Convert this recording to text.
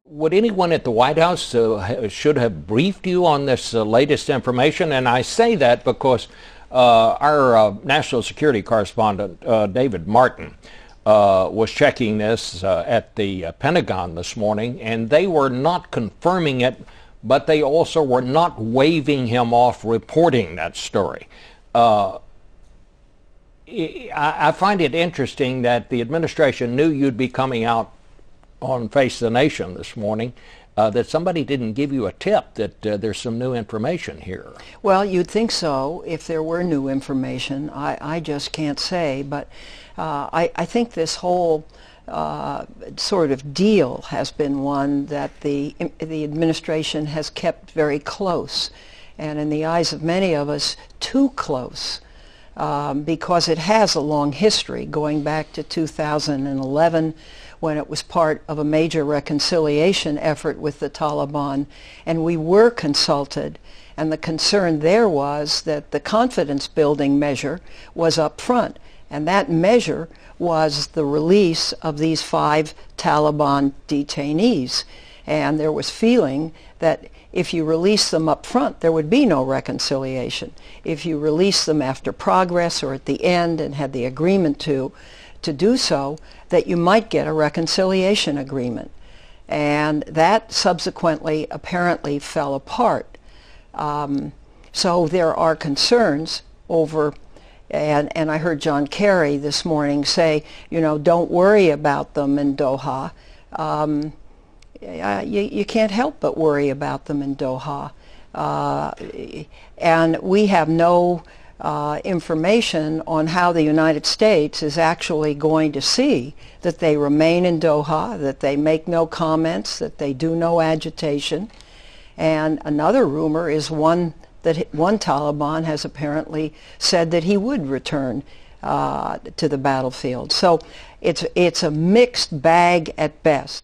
Would anyone at the White House should have briefed you on this latest information? And I say that because our national security correspondent, David Martin, was checking this at the Pentagon this morning, and they were not confirming it, but they also were not waving him off reporting that story. I find it interesting that the administration knew you'd be coming out on Face the Nation this morning, that somebody didn't give you a tip that there's some new information here. Well, you'd think so if there were new information. I just can't say, but I think this whole sort of deal has been one that the administration has kept very close, and in the eyes of many of us, too close. Because it has a long history going back to 2011 when it was part of a major reconciliation effort with the Taliban, and we were consulted, and the concern there was that the confidence building measure was up front, and that measure was the release of these 5 Taliban detainees, and there was feeling that if you release them up front, there would be no reconciliation. If you release them after progress or at the end and had the agreement to do so, that you might get a reconciliation agreement. And that subsequently apparently fell apart. So there are concerns over, and I heard John Kerry this morning say, you know, don't worry about them in Doha. You can't help but worry about them in Doha. And we have no information on how the United States is actually going to see that they remain in Doha, that they make no comments, that they do no agitation. And another rumor is one Taliban has apparently said that he would return to the battlefield. So it's a mixed bag at best.